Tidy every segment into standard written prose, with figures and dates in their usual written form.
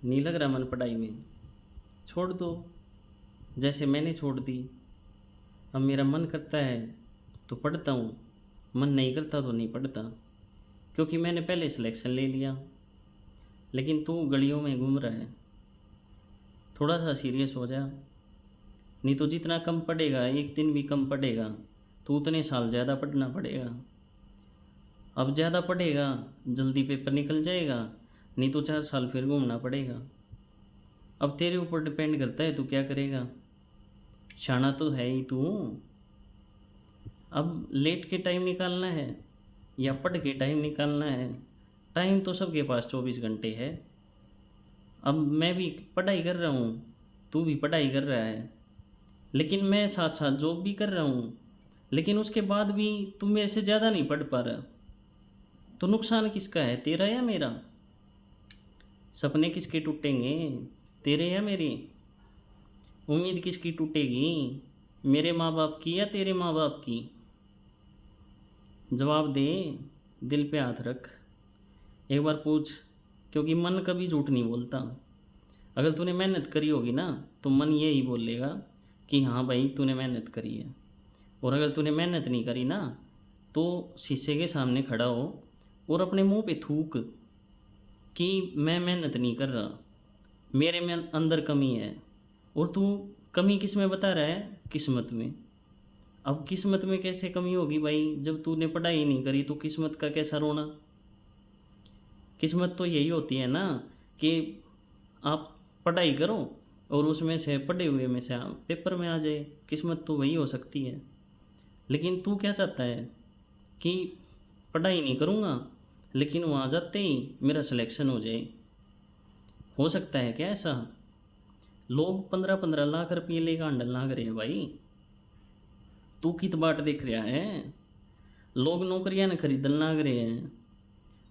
नहीं लग रहा मन पढ़ाई में, छोड़ दो, जैसे मैंने छोड़ दी। अब मेरा मन करता है तो पढ़ता हूँ, मन नहीं करता तो नहीं पढ़ता, क्योंकि मैंने पहले सिलेक्शन ले लिया। लेकिन तू गलियों में घूम रहा है, थोड़ा सा सीरियस हो जा। नहीं तो जितना कम पढ़ेगा, एक दिन भी कम पढ़ेगा तो उतने साल ज़्यादा पढ़ना पड़ेगा। अब ज़्यादा पढ़ेगा, जल्दी पेपर निकल जाएगा, नहीं तो 4 साल फिर घूमना पड़ेगा। अब तेरे ऊपर डिपेंड करता है तू क्या करेगा। शाना तो है ही तू। अब लेट के टाइम निकालना है या पढ़ के टाइम निकालना है? टाइम तो सबके पास 24 घंटे है। अब मैं भी पढ़ाई कर रहा हूँ, तू भी पढ़ाई कर रहा है, लेकिन मैं साथ साथ जॉब भी कर रहा हूँ। लेकिन उसके बाद भी तू मेरे से ज़्यादा नहीं पढ़ पा रहा, तो नुकसान किसका है, तेरा या मेरा? सपने किसके टूटेंगे, तेरे या मेरे? उम्मीद किसकी टूटेगी, मेरे माँ बाप की या तेरे माँ बाप की? जवाब दे, दिल पे हाथ रख, एक बार पूछ, क्योंकि मन कभी झूठ नहीं बोलता। अगर तूने मेहनत करी होगी ना, तो मन ये ही बोलेगा कि हाँ भाई तूने मेहनत करी है। और अगर तूने मेहनत नहीं करी ना, तो शीशे के सामने खड़ा हो और अपने मुंह पे थूक कि मैं मेहनत नहीं कर रहा, मेरे में अंदर कमी है। और तू कमी किस में बता रहा है? किस्मत में। अब किस्मत में कैसे कमी होगी भाई, जब तूने पढ़ाई नहीं करी तो किस्मत का कैसा रोना? किस्मत तो यही होती है ना कि आप पढ़ाई करो और उसमें से पढ़े हुए में से आप पेपर में आ जाए। किस्मत तो वही हो सकती है। लेकिन तू क्या चाहता है कि पढ़ाई नहीं करूँगा लेकिन वहाँ जाते ही मेरा सिलेक्शन हो जाए? हो सकता है क्या ऐसा? लोग 15-15 लाख रुपये लेकर आंडल लाग रहे हैं भाई, तू कित बाट देख रहा है? लोग नौकरियां न खरीदन लाग रहे हैं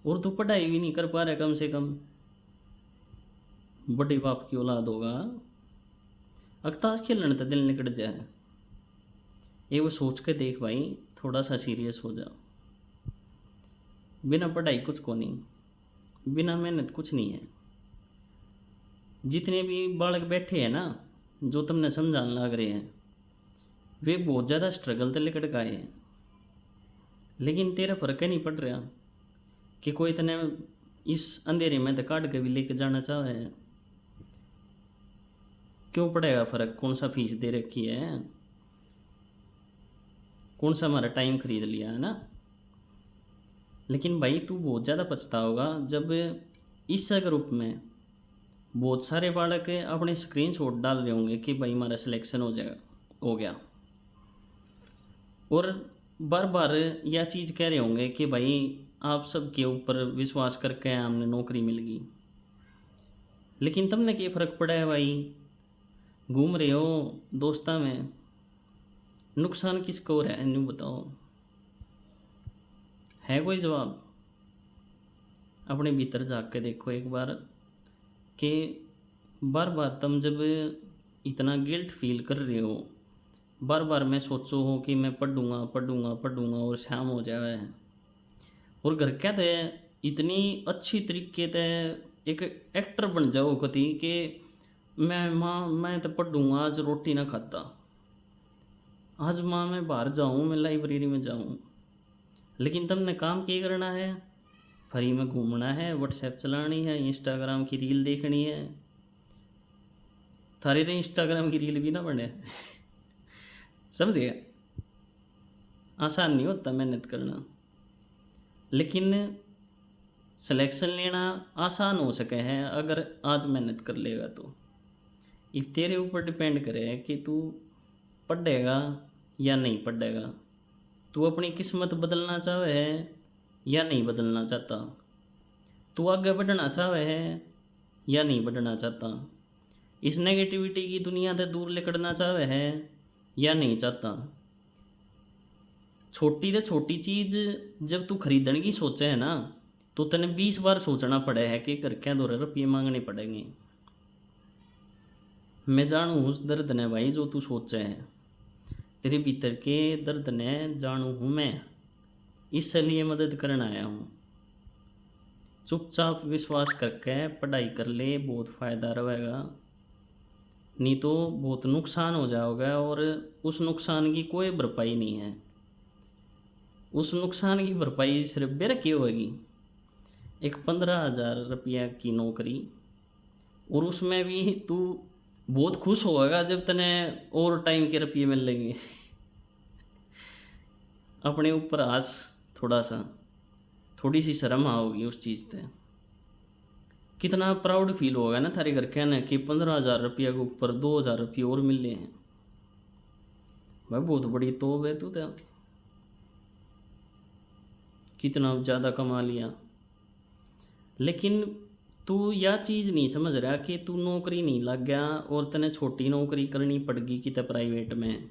और तू पढ़ाई भी नहीं कर पा रहा। कम से कम बड़े बाप की औलाद होगा, अखतार खेलने तो दिल निकट जाए। ये वो सोच के देख भाई, थोड़ा सा सीरियस हो जा। बिना पढ़ाई कुछ को नहीं, बिना मेहनत कुछ नहीं है। जितने भी बालक बैठे हैं ना, जो तुमने समझाने लग रहे हैं, वे बहुत ज़्यादा स्ट्रगल तो लिकट गए हैं। लेकिन तेरा फर्क ही नहीं पड़ रहा कि कोई तने इस अंधेरे में तो काट के भी लेके जाना चाहे है। क्यों पड़ेगा फ़र्क? कौन सा फीस दे रखी है, कौन सा हमारा टाइम खरीद लिया है ना? लेकिन भाई तू बहुत ज़्यादा पछताओगा जब इस ग्रुप में बहुत सारे बालक अपने स्क्रीनशॉट डाल रहे होंगे कि भाई हमारा सिलेक्शन हो जाएगा, हो गया, और बार बार यह चीज़ कह रहे होंगे कि भाई आप सबके ऊपर विश्वास करके हमने नौकरी मिल गई। लेकिन तुमने क्या फ़र्क पड़ा है भाई? घूम रहे हो दोस्ता में, नुकसान किसको हो रहा है न्यू बताओ? है कोई जवाब? अपने भीतर झाँक के देखो एक बार कि बार बार तुम जब इतना गिल्ट फील कर रहे हो, बार बार मैं सोचो हो कि मैं पढ़ूँगा पढ़ूँगा पढ़ूँगा और शाम हो जाए, और घर क्या थे इतनी अच्छी तरीके से एक एक्टर बन जाओ कति कि मैं माँ मैं तो पढ़ूँगा, आज रोटी ना खाता, आज माँ मैं बाहर जाऊँ, मैं लाइब्रेरी में जाऊँ। लेकिन तुमने काम क्या करना है? फ्री में घूमना है, व्हाट्सएप चलानी है, इंस्टाग्राम की रील देखनी है। थारी तो इंस्टाग्राम की रील भी ना बने समझे? आसान नहीं होता मेहनत करना, लेकिन सिलेक्शन लेना आसान हो सके है अगर आज मेहनत कर लेगा तो। ये तेरे ऊपर डिपेंड करे कि तू पढ़ेगा या नहीं पढ़ेगा। तू अपनी किस्मत बदलना चाहे है या नहीं बदलना चाहता? तू आगे बढ़ना चाहे है या नहीं बढ़ना चाहता? इस नेगेटिविटी की दुनिया से दूर निकलना चाहे है या नहीं चाहता? छोटी से छोटी चीज़ जब तू खरीदने की सोचे है ना, तो तने 20 बार सोचना पड़े है कि घर क्या 2 रुपये मांगने पड़ेंगे। मैं जानू उस दर्द ने भाई जो तू सोचे है, तेरे भीतर के दर्द ने जानू हूँ मैं, इसलिए मदद करने आया हूँ। चुपचाप विश्वास करके पढ़ाई कर ले, बहुत फ़ायदा रहेगा। नहीं तो बहुत नुकसान हो जाओगे और उस नुकसान की कोई भरपाई नहीं है। उस नुकसान की भरपाई सिर्फ बेर की होगी। एक 15,000 रुपया की नौकरी, और उसमें भी तू बहुत खुश होगा जब तने और टाइम के रुपये मिलेंगे। अपने ऊपर आस थोड़ा सा, थोड़ी सी शर्म आओगी उस चीज़ से। कितना प्राउड फील होगा ना थारे घर कहना कि 15,000 रुपया के ऊपर 2,000 रुपये और मिल रहे हैं। भाई बहुत बड़ी तोब है तू तो, कितना ज़्यादा कमा लिया। लेकिन तू यह चीज़ नहीं समझ रहा कि तू नौकरी नहीं लग गया और तने छोटी नौकरी करनी पड़गी कितने प्राइवेट में।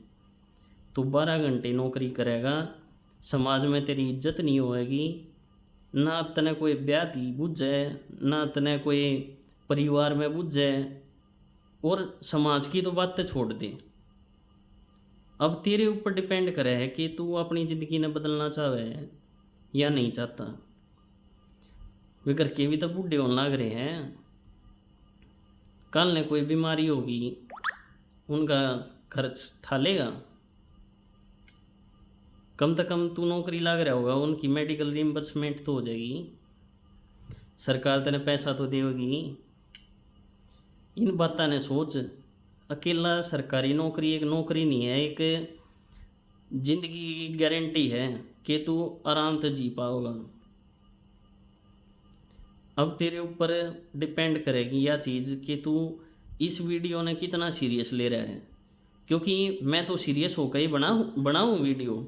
तू 12 घंटे नौकरी करेगा, समाज में तेरी इज्जत नहीं होएगी, ना तने कोई ब्याह दी बुझे, ना तने कोई परिवार में बुझे, और समाज की तो बातें छोड़ दे। अब तेरे ऊपर डिपेंड करे है कि तू अपनी ज़िंदगी ने बदलना चाहे या नहीं चाहता। वे घर के भी तो बूढ़े होने लग रहे हैं, कल ने कोई बीमारी होगी उनका खर्च थालेगा। कम से कम तू नौकरी लग रहा होगा, उनकी मेडिकल रिम्बर्समेंट तो हो जाएगी, सरकार तेने पैसा तो देगी। इन बातों ने सोच। अकेला सरकारी नौकरी एक नौकरी नहीं है, एक जिंदगी की गारंटी है कि तू आराम से जी पाओगा। अब तेरे ऊपर डिपेंड करेगी यह चीज़ कि तू इस वीडियो ने कितना सीरियस ले रहा है। क्योंकि मैं तो सीरियस होकर ही बनाऊँ वीडियो,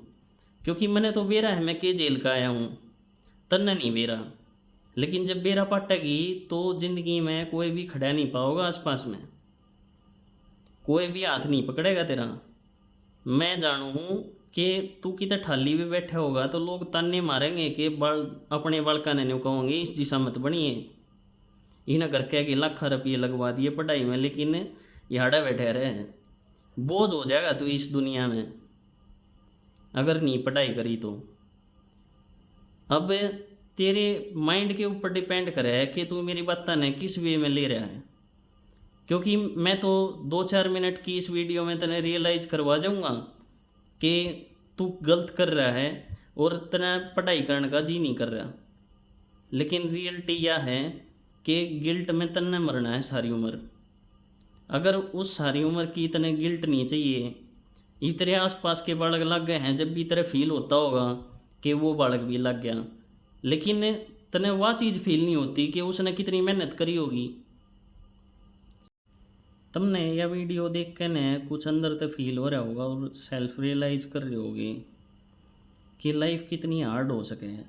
क्योंकि मैंने तो बेरा है मैं के जेल का आया हूँ, तन्ने नहीं बेरा। लेकिन जब बेरा पाटेगी तो ज़िंदगी में कोई भी खड़ा नहीं पाओगा, आसपास में कोई भी हाथ नहीं पकड़ेगा तेरा। मैं जानू हूँ कि तू कितने ठाली भी बैठा होगा तो लोग ताने मारेंगे कि बाल अपने बालका ने कहोगे इस दिशा मत बनिए, इन्हें घर के 1,00,000 रुपये लगवा दिए पढ़ाई में, लेकिन याड़ा बैठे रहे हैं। बोझ हो जाएगा तू इस दुनिया में अगर नहीं पढ़ाई करी तो। अब तेरे माइंड के ऊपर डिपेंड करे है कि तू मेरी बात ने किस वे में ले रहा है। क्योंकि मैं तो 2-4 मिनट की इस वीडियो में तने रियलाइज़ करवा जाऊँगा कि तू गलत कर रहा है और तना पढ़ाई करने का जी नहीं कर रहा। लेकिन रियलिटी यह है कि गिल्ट में तन्ने मरना है सारी उम्र। अगर उस सारी उम्र की तने गिल्ट नहीं चाहिए, ये तेरे आसपास के बालक लग गए हैं, जब भी तेरे फील होता होगा कि वो बालक भी लग गया, लेकिन तने वह चीज़ फील नहीं होती कि उसने कितनी मेहनत करी होगी। तुमने यह वीडियो देख के ने कुछ अंदर तो फील हो रहा होगा और सेल्फ रियलाइज़ कर रहे होगे कि लाइफ कितनी हार्ड हो सके है।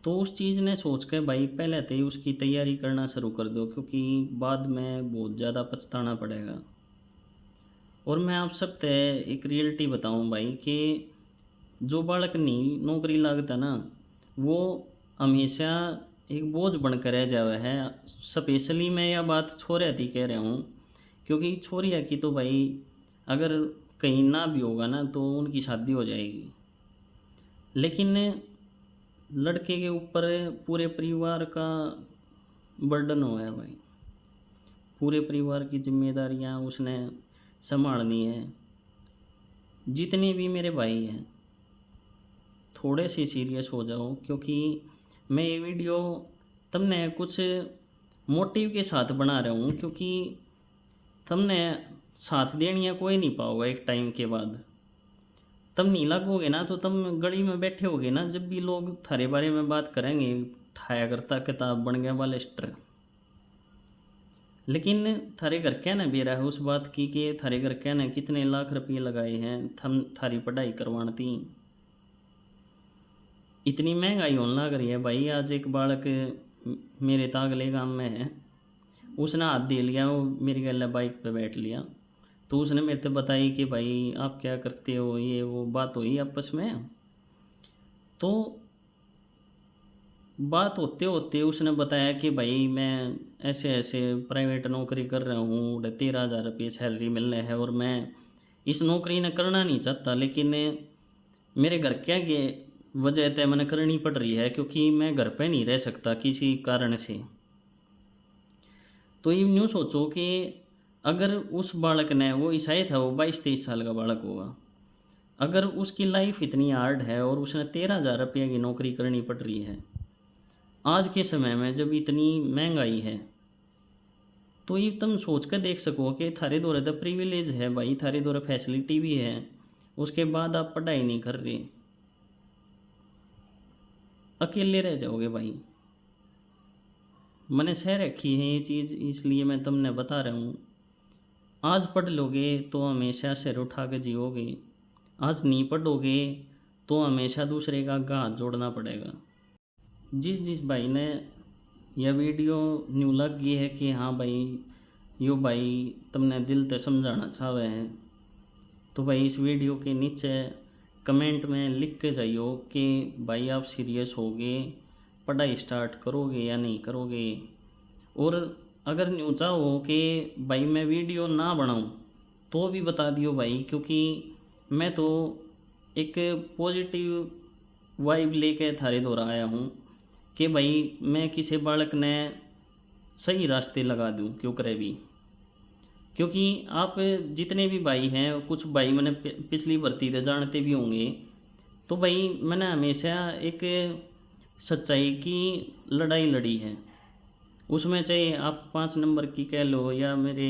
तो उस चीज़ ने सोच के भाई पहले तो ही उसकी तैयारी करना शुरू कर दो, क्योंकि बाद में बहुत ज़्यादा पछताना पड़ेगा। और मैं आप सब ते एक रियलिटी बताऊं भाई कि जो बालक नहीं नौकरी लागता ना, वो हमेशा एक बोझ बनकर रह जावे है। स्पेशली मैं यह बात छोरिया थी कह रहा हूँ, क्योंकि छोरिया की तो भाई अगर कहीं ना भी होगा ना तो उनकी शादी हो जाएगी, लेकिन लड़के के ऊपर पूरे परिवार का बर्डन हो है भाई। पूरे परिवार की जिम्मेदारियाँ उसने संभालनी है। जितने भी मेरे भाई हैं थोड़े से सीरियस हो जाओ, क्योंकि मैं ये वीडियो तुमने कुछ मोटिव के साथ बना रहा हूँ, क्योंकि तुमने साथ देनिया कोई नहीं पाओगे। एक टाइम के बाद तुम नहीं लगोगे ना तो तुम गली में बैठे होगे ना, जब भी लोग थारे बारे में बात करेंगे ठाया करता किताब बन गया बालिस्टर। लेकिन थारे घर क्या ना बेरा है उस बात की कि थारे घर क्या ना कितने लाख रुपये लगाए हैं थम थारी पढ़ाई करवाती। इतनी महंगाई होने लग रही है भाई। आज एक बालक मेरे तागले गांव में है, उसने हाथ दे लिया, वो मेरी गल बाइक पे बैठ लिया, तो उसने मेरे से बताई कि भाई आप क्या करते हो, ये वो बात हुई आपस में। तो बात होते होते उसने बताया कि भाई मैं ऐसे ऐसे प्राइवेट नौकरी कर रहा हूँ, 13,000 रुपये सैलरी मिल रहा है और मैं इस नौकरी ने करना नहीं चाहता, लेकिन मेरे घर क्या के वजह तय मैंने करनी पड़ रही है, क्योंकि मैं घर पे नहीं रह सकता किसी कारण से। तो ये यूँ सोचो कि अगर उस बालक ने, वो ईसाई था, वो 22-23 साल का बालक होगा, अगर उसकी लाइफ इतनी हार्ड है और उसने 13,000 रुपये की नौकरी करनी पड़ रही है आज के समय में जब इतनी महंगाई है, तो ये तुम सोच कर देख सको कि थारे द्वारा तो प्रिविलेज है भाई, थारे द्वारा फैसिलिटी भी है, उसके बाद आप पढ़ाई नहीं कर रहे, अकेले रह जाओगे भाई। मैंने सह रखी है ये चीज़, इसलिए मैं तुमने बता रहा हूँ। आज पढ़ लोगे तो हमेशा सिर उठा के जियोगे, आज नहीं पढ़ोगे तो हमेशा दूसरे का हाथ जोड़ना पड़ेगा। जिस भाई ने यह वीडियो न्यू लग गई है कि हाँ भाई यो भाई तुमने दिल से समझाना चाहे हैं, तो भाई इस वीडियो के नीचे कमेंट में लिख के जाइयो कि भाई आप सीरियस होगे, पढ़ाई स्टार्ट करोगे या नहीं करोगे। और अगर न्यू चाहो कि भाई मैं वीडियो ना बनाऊं तो भी बता दियो भाई, क्योंकि मैं तो एक पॉजिटिव वाइब लेके थारे द्वारा आया हूँ कि भाई मैं किसी बालक ने सही रास्ते लगा दूँ क्यों करे भी। क्योंकि आप जितने भी भाई हैं, कुछ भाई मैंने पिछली भर्ती से जानते भी होंगे, तो भाई मैंने हमेशा एक सच्चाई की लड़ाई लड़ी है, उसमें चाहे आप 5 नंबर की कह लो या मेरे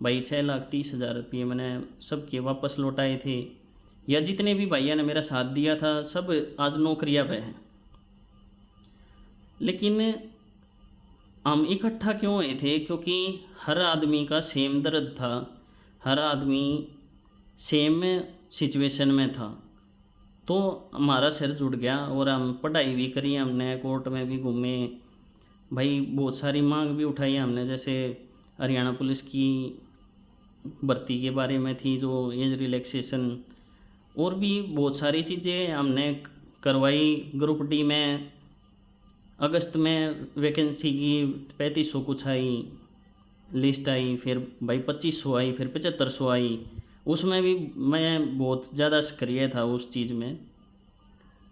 भाई 6,30,000 रुपये मैंने सबके वापस लौटाए थे, या जितने भी भैया ने मेरा साथ दिया था सब आज नौकरियां पे हैं। लेकिन हम इकट्ठा क्यों हुए थे? क्योंकि हर आदमी का सेम दर्द था, हर आदमी सेम सिचुएशन में था, तो हमारा सिर जुड़ गया और हम पढ़ाई भी करी, हमने कोर्ट में भी घूमे भाई, बहुत सारी मांग भी उठाई हमने, जैसे हरियाणा पुलिस की भर्ती के बारे में थी जो एज रिलैक्सेशन, और भी बहुत सारी चीज़ें हमने करवाई। ग्रुप डी में अगस्त में वैकेंसी की 3500 कुछ आई, लिस्ट आई, फिर भाई 2500 आई, फिर 7500 आई, उसमें भी मैं बहुत ज़्यादा सक्रिय था उस चीज़ में।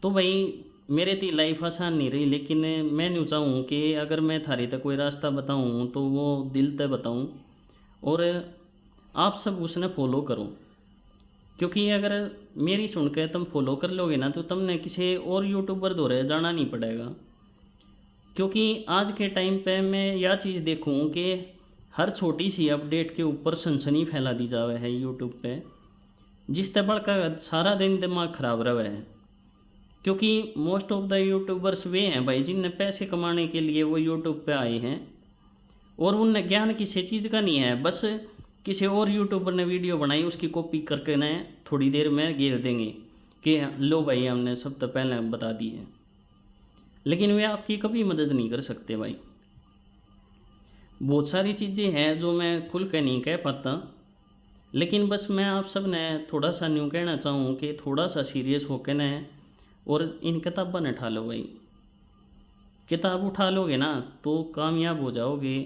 तो भाई मेरे थी लाइफ आसान नहीं रही, लेकिन मैं नहीं चाहूँ कि अगर मैं थारे तक कोई रास्ता बताऊँ तो वो दिल तक बताऊँ, और आप सब उसने फॉलो करो। क्योंकि अगर मेरी सुन के तुम फॉलो कर लोगे ना तो तुमने किसी और यूट्यूबर द्वारा जाना नहीं पड़ेगा। क्योंकि आज के टाइम पे मैं यह चीज़ देखूँ कि हर छोटी सी अपडेट के ऊपर सनसनी फैला दी जावे है यूट्यूब पे, जिस तरह का सारा दिन दिमाग ख़राब रहा है। क्योंकि मोस्ट ऑफ द यूट्यूबर्स वे हैं भाई जिनने पैसे कमाने के लिए वो यूट्यूब पे आए हैं, और उनने ज्ञान किसी चीज़ का नहीं है, बस किसी और यूट्यूबर ने वीडियो बनाई उसकी कॉपी करके ने थोड़ी देर में घेर देंगे कि लो भाई हमने सब तो पहले बता दी है, लेकिन वे आपकी कभी मदद नहीं कर सकते भाई। बहुत सारी चीज़ें हैं जो मैं खुल के नहीं कह पाता, लेकिन बस मैं आप सब ने थोड़ा सा न्यू कहना चाहूँ कि थोड़ा सा सीरियस होकर न और इन किताबों ने उठा लो भाई। किताब उठा लोगे ना तो कामयाब हो जाओगे।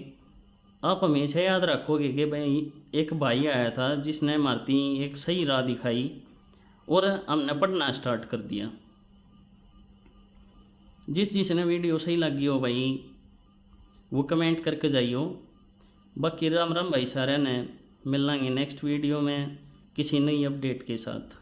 आप हमेशा याद रखोगे कि भाई एक भाई आया था जिसने मारती एक सही राह दिखाई और हमने पढ़ना स्टार्ट कर दिया। जिसने वीडियो सही लगी हो भाई वो कमेंट करके जाइयो। बाकी राम राम भाई सारे ने, मिलेंगे नेक्स्ट वीडियो में किसी नई अपडेट के साथ।